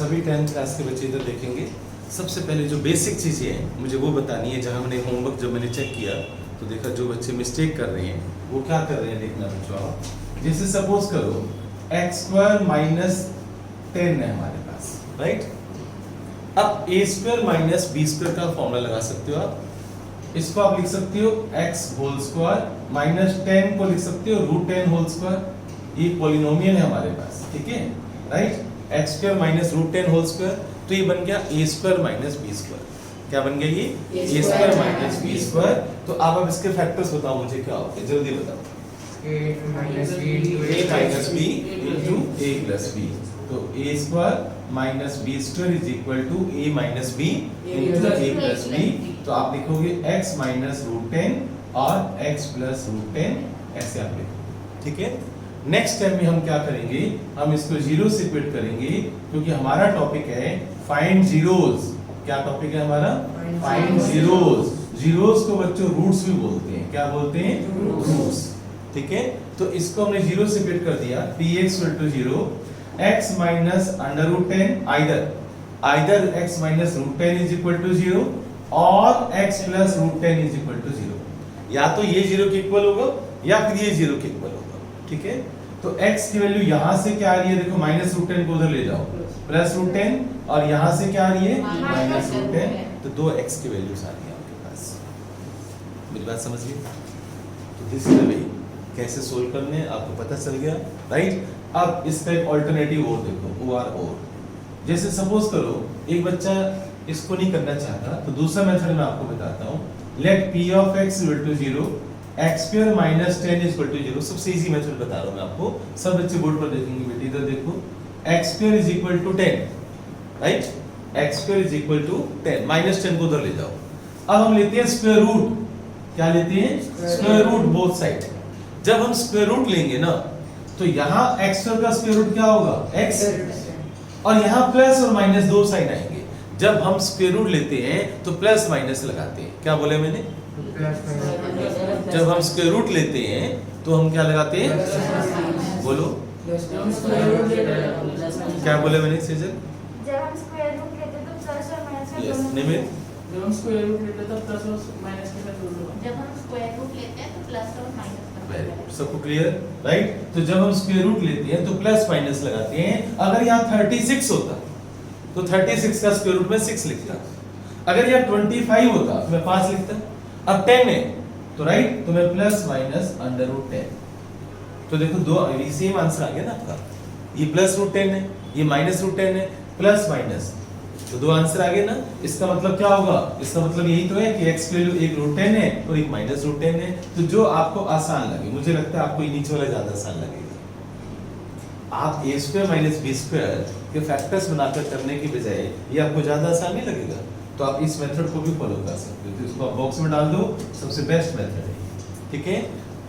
सभी 10th class के बच्चे इधर देखेंगे। सबसे पहले जो बेसिक चीज़ें हैं मुझे वो बतानी है। जहाँ मैंने होमवर्क जब मैंने चेक किया तो देखा जो बच्चे मिस्टेक कर रहे हैं वो क्या कर रहे हैं देखना बच्चों आप। जैसे सपोज करो x² माइनस 10 है हमारे पास, राइट। अब a² माइनस b² का फॉर्मूला लगा सकते हो आप। इसको आप लिख सकते हो x² माइनस 10 को लिख सकते हो √10²। ये पॉलिनोमियल है हमारे पास, ठीक है, राइट। x² माइनस √10², तो ये बन गया a² माइनस b²। क्या बन गया ये a² माइनस b²। तो अब इसके फैक्टर्स बताओ मुझे क्या होते हैं, जल्दी बताओ। a minus b into a plus b। तो a² minus b² is equal to a minus b into a plus b। तो आप लिखोगे x माइनस √10 और x प्लस √10 ऐसे आप लिखो, ठीक है। नेक्स्ट टाइम में हम क्या करेंगे, हम इसको जीरो से क्विट करेंगे क्योंकि हमारा टॉपिक है फाइंड जीरोस। क्या टॉपिक है हमारा? Find zeros. जीरोस को बच्चों रूट्स भी बोलते हैं। क्या बोलते हैं? रूट्स, ठीक है। तो इसको हमने जीरो से क्विट कर दिया। px = 0, x minus √10 either x minus √10 is equal to 0 और x plus √10 is equal to 0। या तो ये 0 के इक्वल होगा या फिर ये 0 के इक्वल होगा, ठीक है। तो x की वैल्यू यहां से क्या आ रही है, देखो माइनस √10 को उधर ले जाओ, प्लस √10, और यहां से क्या आ रही है माइनस √10। तो दो x की वैल्यूज आ रही है आपके पास। मेरी बात समझ गए? तो दिस इज द वे कैसे सोल्व करने हैं आपको पता चल गया, राइट। अब इसका एक अल्टरनेटिव और देखो, और जैसे सपोज करो एक बच्चा इसको नहीं करना चाहता तो दूसरा मेथड मैं आपको बताता हूं। Let p of x = 0, x² minus 10 is equal to 0। सबसे इजी मेथड बता रहा हूं मैं आपको, सब बच्चे बोर्ड पर देखेंगे बेटे, इधर देखो। x² is equal to 10, right. x² is equal to 10, minus 10 को उधर ले जाओ। अब हम लेते हैं स्क्वायर रूट। क्या लेते हैं? Square root both side. जब हम स्क्वायर रूट लेंगे ना तो यहाँ x² का स्क्वायर रूट क्या होगा? x, और यहाँ प्लस और माइनस दो साइड आएंगे। जब हम स्क्वायर रूट लेते हैं तो प्लस माइनस लगाते हैं। क्या बोले मैंने? जब हम स्क्वायर रूट लेते हैं तो हम क्या लगाते हैं? बोलो, क्या बोले मैंने सेजल? जब हम स्क्वायर रूट लेते हैं तो प्लस और माइनस का यस, दोनों। निमित? जब हम स्क्वायर रूट लेते हैं तब प्लस और माइनस के साथ जोड़ दो। जब हम स्क्वायर रूट लेते हैं तो प्लस और माइनस का वेरी गुड, सबको क्लियर, राइट। तो जब हम स्क्वायर रूट लेते हैं तो प्लस माइनस लगाते हैं। अगर यहाँ 36 होता तो 36 का स्क्वायर रूट में 6 लिखता। अगर यहाँ 25 होता तो मैं 5 लिखता। अब 10 है तो राइट, तो मैं प्लस माइनस √10। तो देखो दो सेम आंसर आ गया ना आपका। ये प्लस √10 है, ये माइनस √10 है, प्लस माइनस, तो दो आंसर आ गए ना। इसका मतलब क्या होगा? इसका मतलब यही तो है कि x की वैल्यू एक √10 है और एक माइनस √10 है। तो जो आपको आसान लगे, मुझे लगता है आपको ये नीचे वाला ज्यादा आसान लगेगा। आप a² माइनस b² के फैक्टर्स बनाकर करने की बजाय ये आपको ज्यादा आसान नहीं लगेगा, तो आप इस मेथड को भी फॉलो कर सकते हो। तो इसको आप बॉक्स में डाल दो, सबसे बेस्ट मेथड है, ठीक है।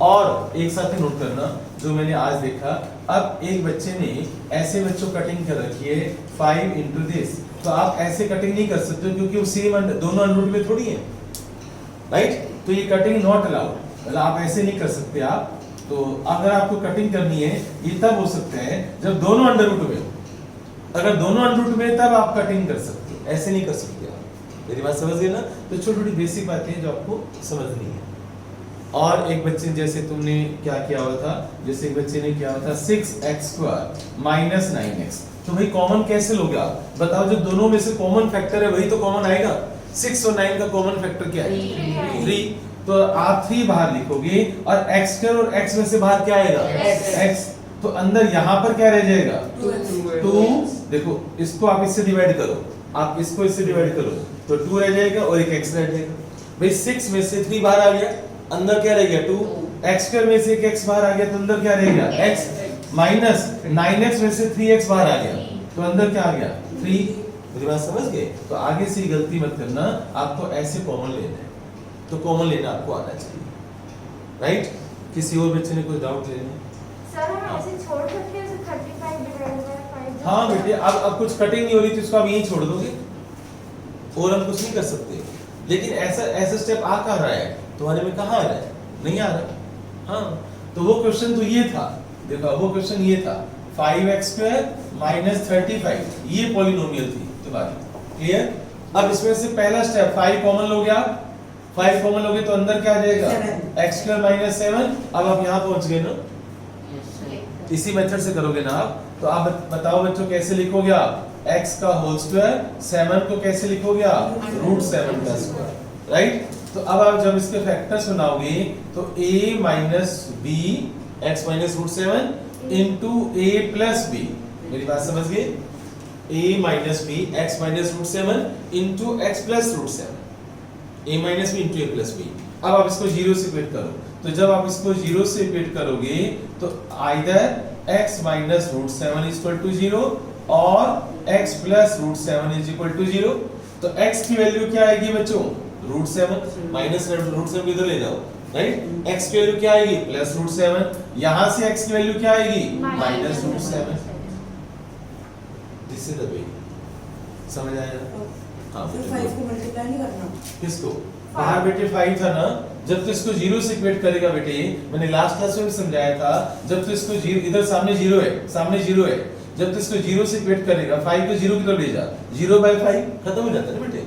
और एक साथ ही नोट करना जो मैंने आज देखा। अब एक बच्चे ने ऐसे बच्चों कटिंग कर रखी है 5 into this, तो आप ऐसे कटिंग नहीं कर सकते हो क्योंकि वो सेम दोनों अंडर रूट में थोड़ी है, राइट। तो ये कटिंग नॉट अलाउड, मतलब आप ऐसे नहीं कर सकते आप। तो अगर आपको कटिंग करनी है ये तब हो सकता है जब दोनों अंडर रूट में हो। अगर दोनों अंडर रूट में तब आप कटिंग कर सकते हो, ऐसे नहीं कर सकते आप। मेरी बात समझ गए ना? तो छोटी छोटी बेसिक बातें हैं जो आपको समझनी है। और एक बच्चे ने जैसे तुमने क्या किया हुआ था, जैसे एक बच्चे ने किया हुआ था 6x² माइनस 9x। तो भाई कॉमन कैसे लोगे आप? बताओ, जब दोनों में से कॉमन फैक्टर है वही तो कॉमन आएगा। 6 और 9 का कॉमन फैक्टर क्या है? 3। तो आप 3 बाहर लिखोगे और x² और x में से बाहर क्या आएगा? x। तो अंदर यहाँ पर क्या रह जाएगा? 2। देखो इसको आप इससे डिवाइड करो, आप इसको इससे डिवाइड करो तो 2 रह जाएगा और एक x रह जाएगा। भाई 6 में से 3 बाहर आ गया, अंदर क्या रह गया? 2। x² में से एक x बाहर आ गया तो अंदर क्या रहेगा? x, माइनस 9x में से 3x बाहर आ गया तो अंदर क्या आ गया? 3। मेरी बात समझ गए? तो आगे से गलती मत करना, आपको ऐसे कॉमन लेना है, तो कॉमन लेना आपको आना चाहिए, राइट। किसी और बच्चे ने कोई डाउट लेना? सर हम ऐसे छोड़ सकते हैं, 35 डिवाइडेड बाय 5। हाँ बेटे, अब कुछ कटिंग नहीं हो रही तो इसको आप यहीं छोड़ दोगे और हम कुछ नहीं कर सकते। लेकिन ऐसा स्टेप आ कहाँ रहा है तुम्हारे में? कहाँ आ रहा है? नहीं आ रहा। हाँ, तो वो क्वेश्चन तो ये था, देखो वो क्वेश्चन ये था 5x² माइनस 35, ये पॉलिनोमियल थी तुम्हारी। क्लियर? अब इसमें से पहला स्टेप 5 कॉमन लो गया, 5 कॉमन लोगे तो अंदर क्या आ जाएगा x² माइनस 7। अब आप यहाँ पहुंच गए ना, इसी मेथड से करोगे ना आप। तो आप बताओ बच्चों कैसे लिखोगे आप x का होल स्क्वायर, 7 को कैसे लिखोगे आप √7 का स्क्वायर, राइट? तो अब आप जब इसके फैक्टर्स बनाओगे तो a minus b x minus √7 into a plus b, मेरी बात समझ गए? a minus b x minus √7 into x plus √7, a minus b into a plus b। अब आप इसको 0 से इक्वेट करो, तो जब आप इसको 0 से इक्वेट करोगे तो either x minus √7 is equal to 0 और x plus √7 is equal to 0। तो x की वैल्यू क्या आएगी बच्चों? √7 माइनस √7 इधर ले जाओ, राइट? x की वैल्यू क्या आएगी? प्लस √7। यहां से x की वैल्यू क्या आएगी? Minus √7। This is the way. समझ आया? हां, तो 5 को मल्टीप्लाई नहीं करना। किसको? बाहर बेटे 5 था ना, जब तो इसको 0 से इक्वेट करेगा बेटे, मैंने लास्ट क्लास में भी समझाया था, जब तो इसको 0 इधर सामने 0 है, सामने 0 है, जब तो इसको 0 से इक्वेट करेगा 5 को 0 की तरफ ले जा, 0/5 खत्म हो जाता है ना बेटे।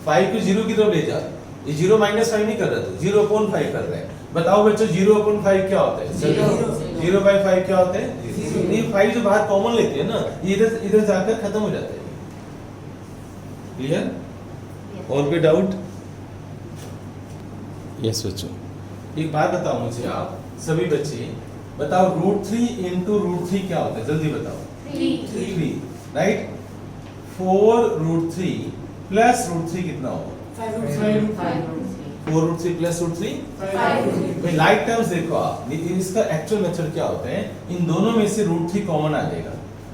5 को 0 की तरफ ले जा, ये 0 माइनस 5 नहीं कर रहा था, 0/5 कर रहा है। बताओ बच्चों 0/5 क्या होता है? 0/5 क्या होता है? ये 5 जो बाहर कॉमन लेते हैं ना, ये इधर जाकर खत्म हो जाता है। क्लियर? और कोई डाउट? यस बच्चों, एक बात बताओ मुझे आप सभी बच्चे, बताओ √3 इंटू √3 क्या होता है? जल्दी बताओ। 3, राइट? 4√3 प्लस √3 कितना होगा? 4√3 प्लस √3 भाई लाइक टर्म्स देखो आप, इसका एक्चुअल मेथड क्या होता है? इन दोनों में से √3 कॉमन आ जाएगा।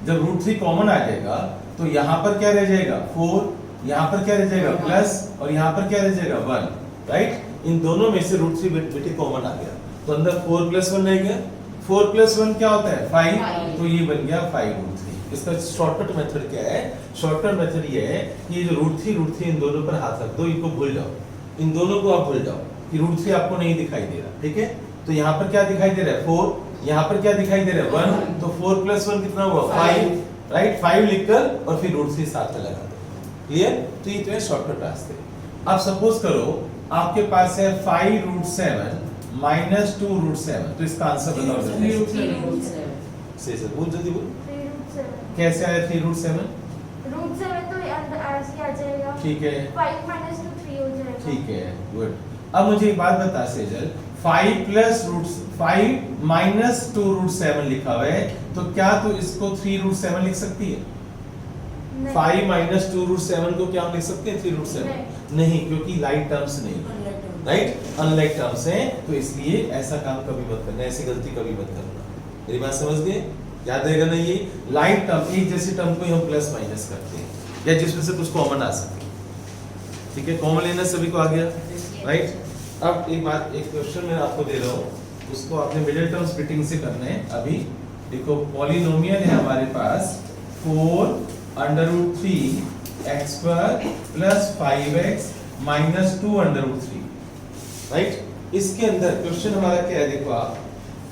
जब √3 कॉमन आ जाएगा तो यहाँ पर क्या रह जाएगा? 4, यहाँ पर क्या रह जाएगा? प्लस, और यहाँ पर क्या रह जाएगा? 1, राइट? इन दोनों में से √3 बेटे कॉमन आ गया, तो अंदर 4 + 1 रह गया। 4 + 1 क्या होता है? 5, तो ये बन गया 5√3। इसका शॉर्टकट मेथड क्या है? शॉर्टकट मेथड ये है कि ये जो √3 इन दोनों पर हाथ रख दो, इनको भूल जाओ, इन दोनों को आप भूल जाओ कि √3 आपको नहीं दिखाई दे रहा, ठीक है? तो यहाँ पर क्या दिखाई दे रहा है? 4, यहाँ पर क्या दिखाई दे रहा है? 1, तो 4 + 1 कितना हुआ? 5, राइट? 5 लिखकर और फिर √3 साथ में लगा दो। क्लियर? तो ये तो है शॉर्टकट रास्ते। अब सपोज करो आपके पास है 5√7 माइनस 2√7, तो इसका आंसर बताओ जल्दी। सही सर, बहुत जल्दी बोल। 3√7 कैसे आया 3√7? √7 तो अंदर ऐसे आ जाएगा। ठीक है, 5 - 2 3 हो जाएगा। ठीक है, गुड। अब मुझे एक बात बता सेजल, 5 माइनस 2√7 लिखा हुआ है, तो क्या तू इसको 3√7 लिख सकती है? 5 माइनस 2√7 को क्या हम लिख सकते हैं? 3√7 नहीं, क्योंकि लाइक टर्म्स नहीं, राइट? अनलाइक टर्म्स हैं, तो इसलिए ऐसा काम कभी मत करना, ऐसी गलती कभी मत करना। मेरी बात समझ गए? याद रहेगा ना, ये लाइक टर्म, एक जैसी टर्म को ही हम प्लस माइनस करते हैं, या जिसमें से कुछ कॉमन आ सके। ठीक है, कॉमन लेना सभी को आ गया, राइट? अब एक बात, एक क्वेश्चन मैं आपको दे रहा हूँ, उसको आपने मिडिल टर्म स्प्लिटिंग से करना है। अभी देखो पॉलिनोमियल है हमारे पास 4√3x² plus 5x minus 2√3, right? इसके अंदर क्वेश्चन हमारा क्या है? देखो आप,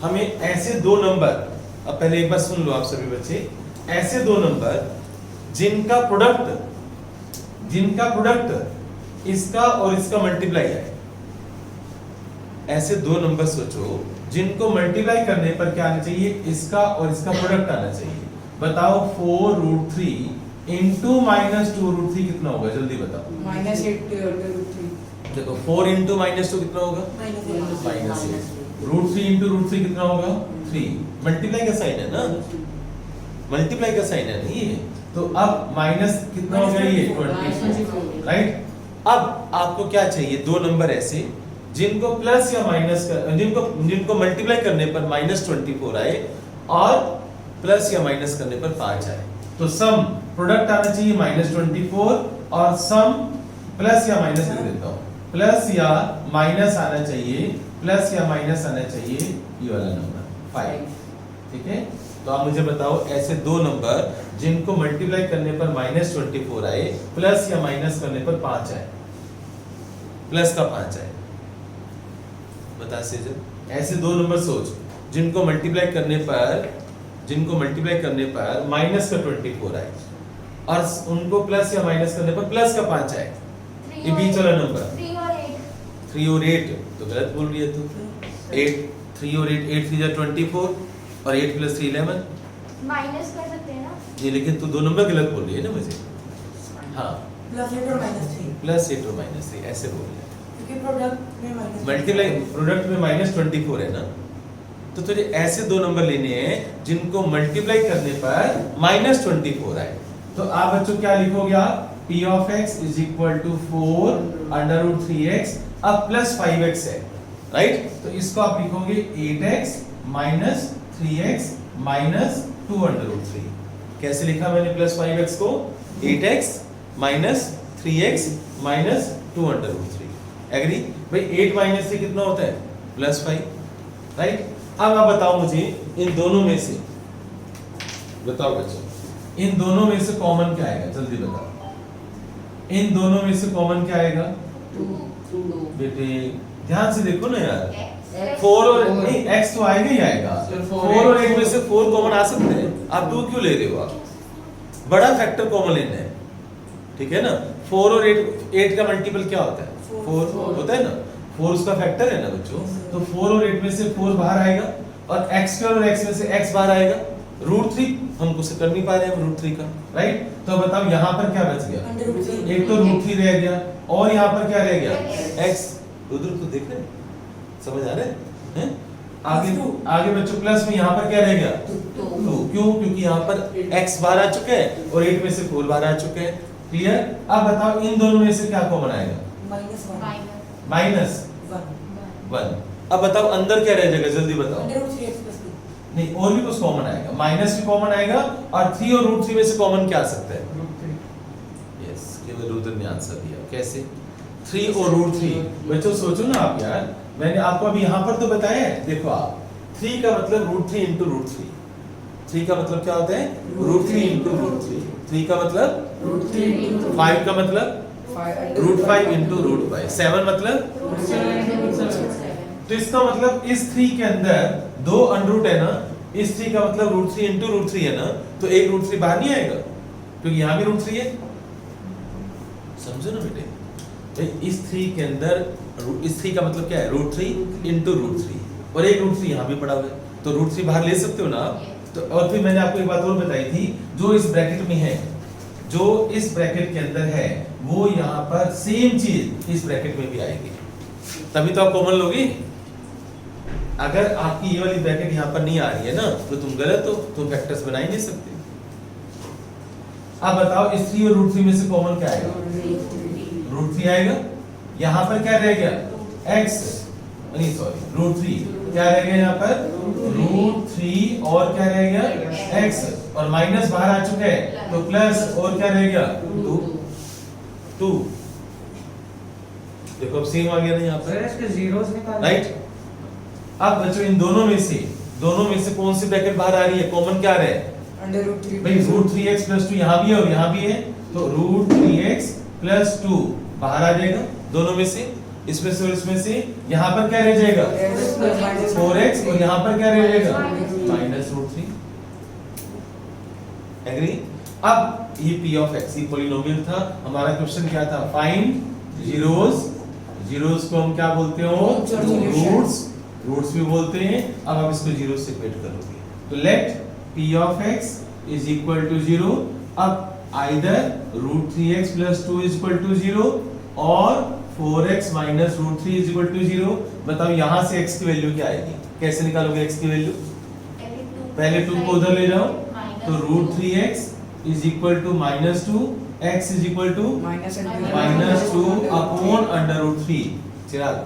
हमें ऐसे दो नंबर, अब पहले एक बार सुन लो आप सभी बच्चे, ऐसे दो नंबर जिनका प्रोडक्ट इसका और इसका मल्टीप्लाई है, ऐसे दो नंबर सोचो जिनको मल्टीप्लाई करने पर क्या आना चाहिए? इसका और इसका प्रोडक्ट आना चाहिए। बताओ 4√3 इंटू माइनस 2√3 कितना होगा? जल्दी बताओ। -8√3 देखो 4 इंटू माइनस 2 कितना होगा? -8। √3 इंटू √3 कितना होगा? 3। मल्टीप्लाई का साइन है ना, मल्टीप्लाई का साइन है ना ये, तो अब माइनस कितना हो गया? ये 24, राइट? अब आपको क्या चाहिए? दो नंबर ऐसे जिनको प्लस या माइनस जिनको मल्टीप्लाई करने पर -24 आए और प्लस या माइनस करने पर 5 आए। तो सम प्रोडक्ट आना चाहिए -24 और सम प्लस या माइनस कर देता हूं, प्लस या माइनस आना चाहिए, प्लस या माइनस आना चाहिए ये वाला नंबर 5। ठीक है, तो आप मुझे बताओ ऐसे दो नंबर जिनको मल्टीप्लाई करने पर -24 आए, प्लस या माइनस करने पर 5 आए, प्लस का 5 आए। बता सेजल, ऐसे दो नंबर सोच जिनको मल्टीप्लाई करने पर जिनको मल्टीप्लाई करने पर माइनस का 24 आए और उनको प्लस या माइनस करने पर प्लस का 5 आए, ये बीच वाला नंबर 3 और 8 3 और 8 तो गलत बोल रही है तू। 8 3 और 8 8 3 जा 24 और 8 प्लस 3 11। माइनस कर सकते हैं ना। ये लेकिन तू दो नंबर गलत बोल रही है ना मुझे। हाँ +8 और -3 प्लस 8 और माइनस 3 ऐसे बोल रही है। क्योंकि प्रोडक्ट में माइनस मल्टीप्लाई प्रोडक्ट में -24 है ना, तो तुझे ऐसे दो नंबर लेने हैं जिनको मल्टीप्लाई करने पर -24 आए। तो आप बच्चों क्या लिखोगे आप, p of x is equal to 4 under root 3x अब प्लस 5x है, राइट। तो इसको आप लिखोगे 8x minus 3x minus 2 under root 3। कैसे लिखा मैंने प्लस 5x को, 8x minus 3x minus 2 under root 3। Agree भाई, 8 minus 3 कितना होता है, +5, राइट। अब आप बताओ मुझे इन दोनों में से, बताओ बच्चों इन दोनों में से कॉमन क्या आएगा, जल्दी बताओ। इन दोनों में से कॉमन क्या आएगा 2 बेटे, ध्यान से देखो ना यार। X 4 और नहीं, x तो आएगा ही आएगा। Sir, 4 और 8 में से 4 कॉमन आ सकते हैं, आप 2 क्यों ले रहे हो, आप बड़ा फैक्टर कॉमन लेना है, ठीक है ना। 4 और 8 का मल्टीपल क्या होता है, 4 होता है ना, 4 उसका फैक्टर है ना बच्चों। तो 4 और 8 में से 4 बाहर आएगा और x2 और x में से x बाहर आएगा। √3 हम कुछ कर नहीं पा रहे हैं √3 का, राइट। तो बताओ यहाँ पर क्या बच गया, √3 एक तो √3 रह गया और यहाँ पर क्या रह गया, x। उधर तो देख रहे हैं, समझ आ रहे हैं। आगे आगे बच्चों प्लस में यहाँ पर क्या रह गया 2, क्यों, क्योंकि यहाँ पर x बाहर आ चुके हैं और 8 में से 4 बाहर आ चुके हैं। क्लियर। अब बताओ इन दोनों में से क्या कॉमन आएगा, माइनस -1। अब बताओ अंदर क्या रह जाएगा, जल्दी बताओ। √3x+2 नहीं, और भी कुछ कॉमन आएगा, माइनस भी कॉमन आएगा और 3 और √3 में से कॉमन क्या आ सकता है, यस, केवल रुद्र ने आंसर दिया। कैसे, 3 और √3। बच्चों सोचो ना आप यार, मैंने आपको अभी यहाँ पर तो बताया है, देखो आप 3 का मतलब √3 into √3। 3 का मतलब क्या होता है, √3 into √3। 3 का मतलब √3 5 का मतलब √5 into √5। 7 मतलब, तो इसका मतलब इस 3 के अंदर 2 अंडर है ना, इस 3 का मतलब √3 into √3 है ना, तो एक √3 बाहर नहीं आएगा क्योंकि यहाँ भी √3 है। समझो ना बेटे, भाई इस 3 के अंदर इस 3 का मतलब क्या है, √3 into √3 और एक √3 यहाँ भी पड़ा हुआ है, तो √3 बाहर ले सकते हो ना आप। तो और फिर मैंने आपको एक बात और बताई थी, जो इस ब्रैकेट में है, जो इस ब्रैकेट के अंदर है, वो यहाँ पर सेम चीज इस ब्रैकेट में भी आएगी, तभी तो आप कॉमन लोगे। अगर आपकी ये वाली ब्रैकेट यहाँ पर नहीं आ रही है ना, तो तुम गलत हो, तुम फैक्टर्स बना ही नहीं सकते। अब बताओ इस 3 और √3 में से कॉमन क्या आएगा, √3 आएगा। यहाँ पर क्या रह गया, x, नहीं सॉरी √3, क्या रह गया यहाँ पर √3 और क्या रह गया x, और माइनस बाहर आ चुका है तो प्लस और क्या रह गया 2। देखो अब सेम आ गया ना यहाँ पर, इसके जीरोस निकाल, राइट। अब बच्चों इन दोनों में से कौन सी ब्रैकेट बाहर आ रही है, कॉमन क्या रहे, √3 भाई √3x+2 यहाँ भी है और यहाँ भी है, तो √3x+2 बाहर आ जाएगा दोनों में से, इसमें से और इसमें से। यहाँ पर क्या रह जाएगा 4x और यहाँ पर क्या रह जाएगा -√3। एग्री। अब ये p of x ये पॉलिनोमियल था, हमारा क्वेश्चन क्या था, फाइंड जीरोस। जीरोस को हम क्या बोलते हो, रूट्स भी बोलते हैं। अब आप इसको जीरो से इक्वेट करोगे, तो let p of x is equal to 0। अब either √3x+2 is equal to 0 और 4x minus √3 is equal to 0। बताओ यहाँ से x की वैल्यू क्या आएगी, कैसे निकालोगे x की वैल्यू, पहले 2 को उधर ले जाओ, तो √3x is equal to -2, x is equal to -2 upon √3। चिराग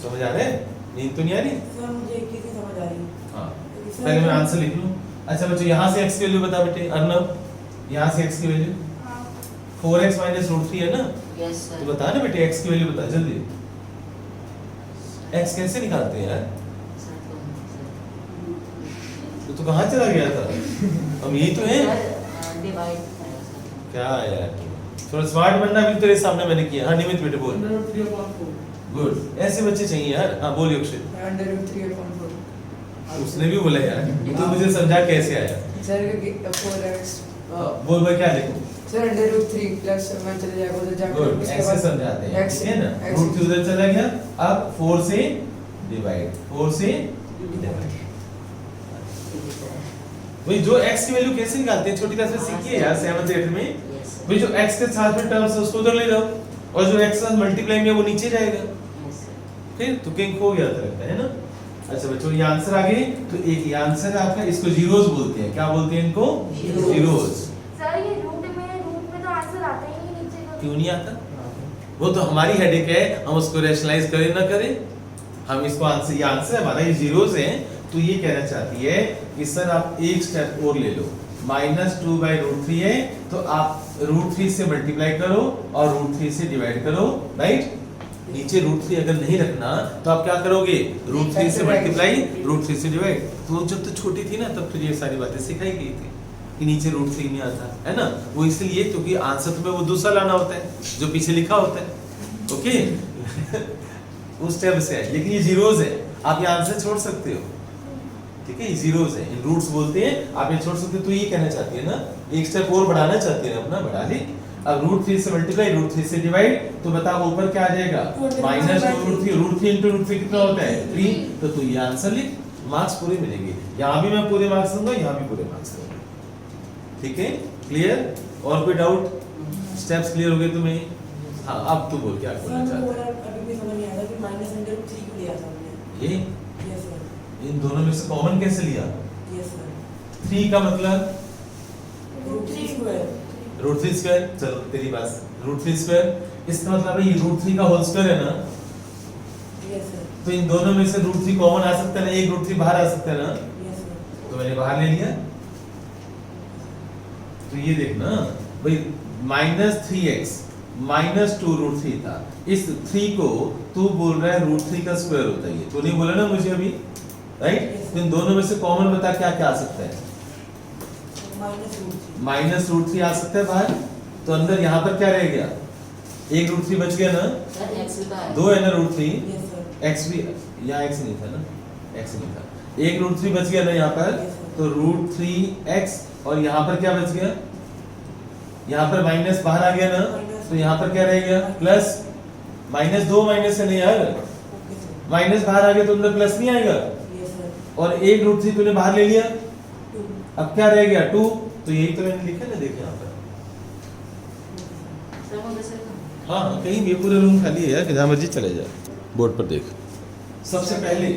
समझ आ रहे हैं, नींद तो नहीं आ रही। सर मुझे एक चीज समझ आ रही है। हाँ, पहले मैं आंसर लिख लूं। अच्छा बच्चों, यहाँ से x की वैल्यू बता बेटे, अर्नव यहाँ से x की वैल्यू 4x minus √3 है ना, यस तो सर, बता ना बेटे x की वैल्यू बता जल्दी। x कैसे निकालते हैं यार, तो कहाँ चला गया था, हम यही तो हैं। डिवाइड क्या यार, थोड़ा स्मार्ट बनना भी तेरे सामने मैंने किया। हाँ निमित बेटे बोल, √3/4 गुड, ऐसे बच्चे चाहिए यार। हाँ बोलिए अक्षय। √3/4 उसने भी बोला यार, तो मुझे समझा कैसे आया। सर 4x बोल भाई क्या लिखूं? सर √3 प्लस मैं चले जाएगा उधर जाकर गुड, उसके ऐसे बाद समझाते हैं, x ठीक है ना? x रूट 3 उधर चला गया, अब 4 से डिवाइड, 4 से डिवाइड। भाई जो x की वैल्यू कैसे निकालते हैं, छोटी क्लास में सीखिए यार 7th 8th में। Yes, sir. भाई जो x के साथ में टर्म्स है उसको उधर ले जाओ, और जो x के साथ मल्टीप्लाई में वो नीचे जाएगा। Yes, sir. फिर तो कहीं खो गया था लगता है ना। अच्छा बच्चों ये आंसर आ गए, तो एक ये आंसर है आपका, इसको जीरोस बोलते हैं। क्या बोलते हैं इनको? Zeros. जीरोस। सर ये रूट में तो आंसर आता ही नहीं नीचे का। क्यों नहीं आता? वो तो हमारी हेडेक है, हम उसको रैशनलाइज करें ना करें, हम इसको आंसर, ये आंसर है हमारा, ये जीरोस है। तो ये कहना चाहती है कि सर आप एक स्टेप और ले लो, -2/√3 है तो आप √3 से मल्टीप्लाई करो और √3 से डिवाइड करो, राइट? नीचे √3 अगर नहीं रखना तो आप क्या करोगे? √3 से मल्टीप्लाई, √3 से डिवाइड। तो जब तो छोटी थी ना तब तो ये सारी बातें सिखाई गई थी कि नीचे √3 नहीं आता है ना, वो इसलिए क्योंकि आंसर तुम्हें वो दूसरा लाना होता है जो पीछे लिखा होता है, ओके? उस स्टेप से है, लेकिन ये जीरोस है, आप ये आंसर छोड़ सकते हो, ठीक है? ये जीरोस है, इन रूट्स बोलते हैं, आप ये छोड़ सकते हो। तो ये कहना चाहती है ना, एक स्टेप और बढ़ाना चाहती है अपना, बढ़ा ले। अब √3 से मल्टीप्लाई, √3 से डिवाइड, तो बताओ ऊपर क्या आ जाएगा? -2√3, √3 into √3 कितना होता है? 3। तो तू ये आंसर लिख, मार्क्स पूरे मिलेंगे। यहाँ भी मैं पूरे मार्क्स दूंगा, यहाँ भी पूरे मार्क्स दूंगा, ठीक है? क्लियर? और कोई डाउट? स्टेप्स क्लियर हो गए तुम्हें? हाँ अब तू बोल क्या बोलना सर चाहता बोला अभी भी समझ नहीं आया था कि -√3 क्यों लिया था हमने। है? ये यस सर, इन दोनों में से कॉमन कैसे लिया? Yes sir. 3 का मतलब √3 स्क्वायर। √3 स्क्वायर, चलो तेरी बात, √3 स्क्वायर, इसका मतलब है ये √3 का होल स्क्वायर है ना, यस सर, तो इन दोनों में से √3 कॉमन आ सकता है ना, एक √3 बाहर आ सकता है ना, यस सर। तो मैंने बाहर ले लिया। तो ये देखना भाई, -3x -2√3 था, इस 3 को तू बोल रहा है √3 का स्क्वायर होता है, ये तो नहीं बोला ना मुझे अभी, राइट? तो इन दोनों में से कॉमन बता क्या क्या आ सकता है? -√3 -√3 आ सकता है बाहर, तो अंदर यहाँ पर क्या रह गया? एक √3 बच गया ना, Sir, X भी तो है। 2 है ना √3, यस सर, x भी यहाँ x नहीं था ना, x नहीं था, एक √3 बच गया ना यहाँ पर, तो √3x, और यहाँ पर क्या बच गया? यहाँ पर माइनस बाहर आ गया ना, तो यहाँ पर क्या रह गया? प्लस। -2 माइनस है नहीं यार, ओके सर, माइनस बाहर आ गया तो अंदर प्लस नहीं आएगा, यस सर। और एक √3 तूने बाहर ले लिया, 2 अब क्या रह गया? 2। तो यही तो मैंने लिखा ना, देखे यहाँ पर। Sir, वो कैसे था? हाँ कहीं भी, पूरे रूम खाली है यार, जहाँ मर्जी चले जाए, बोर्ड पर देख। सबसे पहले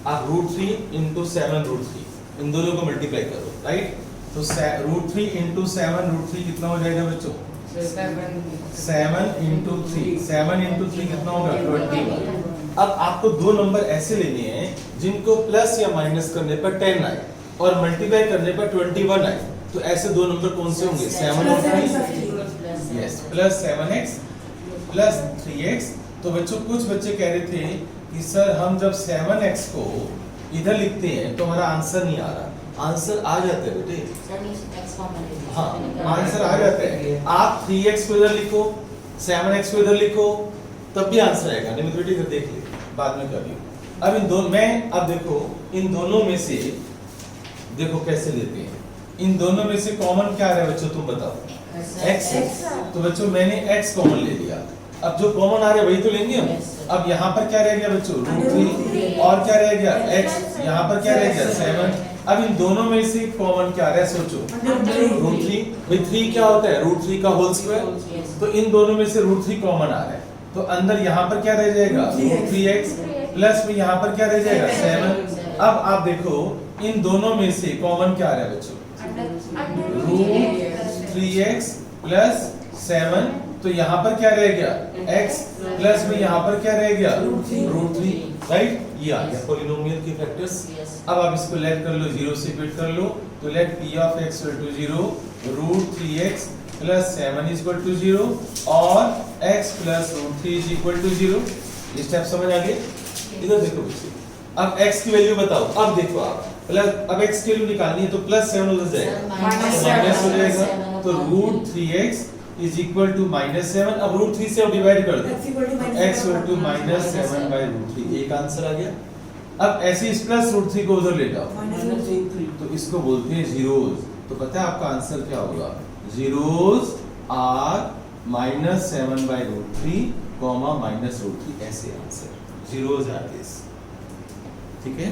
आप √3 into 7√3 इन दोनों को मल्टीप्लाई करो, राइट? तो √3 into 7√3 कितना हो जाएगा बच्चों? 7 into 3, 7 into 3 कितना होगा? 21। अब आपको दो नंबर ऐसे लेने हैं जिनको प्लस या माइनस करने पर 10 आए और मल्टीप्लाई करने पर 21 आए, तो ऐसे दो नंबर कौन से होंगे? 7 और 3। Yes, plus 7x plus 3x। तो बच्चों कुछ बच्चे कह रहे थे कि सर हम जब 7x को इधर लिखते हैं तो हमारा आंसर नहीं आ रहा। आंसर आ जाता है बेटे, Sir, नीचे X कॉमन ले लीजिए। हाँ आंसर आ जाता है। आप 3x को इधर लिखो, 7x को इधर लिखो, तब भी आंसर आएगा। नहीं तो बेटे इधर देख ले, बाद में कर लियो। अब इन दोनों में, अब देखो इन दोनों में से देखो कैसे लेते हैं। इन दोनों में से कॉमन क्या आ रहा है बच्चों, तुम बताओ। x है, तो बच्चों मैंने x कॉमन ले लिया। अब जो कॉमन आ रहा है वही तो लेंगे हम। अब यहाँ पर क्या रह गया बच्चों? √3, और क्या रह गया? x। यहाँ पर क्या रह गया? 7। अब इन दोनों में से कॉमन क्या आ रहा है सोचो। √3, भाई 3 क्या होता है? √3 का होल स्क्वायर। तो इन दोनों में से √3 कॉमन आ रहा है, तो अंदर यहाँ पर क्या रह जाएगा? √3x प्लस में यहाँ पर क्या रह जाएगा? 7। अब आप देखो इन दोनों में से कॉमन क्या आ रहा है बच्चों? √3x plus 7। तो यहाँ पर क्या रह गया? x प्लस में यहाँ पर क्या रह गया? √3, राइट? ये आ गया पॉलिनोमियल की फैक्टर्स। अब आप इसको लेट कर लो, 0 से फिट कर लो, तो let p of x equal to 0, √3x plus 7 is equal to 0 और x plus √3 is equal to 0। ये स्टेप समझ आ गए? इधर देखो बच्चे, अब x की वैल्यू बताओ। अब देखो आप प्लस, अब x की वैल्यू निकालनी है तो प्लस 7 उधर जाएगा, माइनस हो जाएगा, तो √3x is equal to -7। अब √3 से अब डिवाइड कर दो, x equal to -7/√3। एक आंसर आ गया। अब ऐसे इस प्लस रूट 3 को उधर ले जाओ, माइनस रूट थ्री। तो इसको बोलते हैं जीरोज। तो पता है आपका आंसर क्या होगा? Zeros are minus 7/√3 comma minus root 3, ऐसे आंसर जीरोज आर दिस। ठीक है।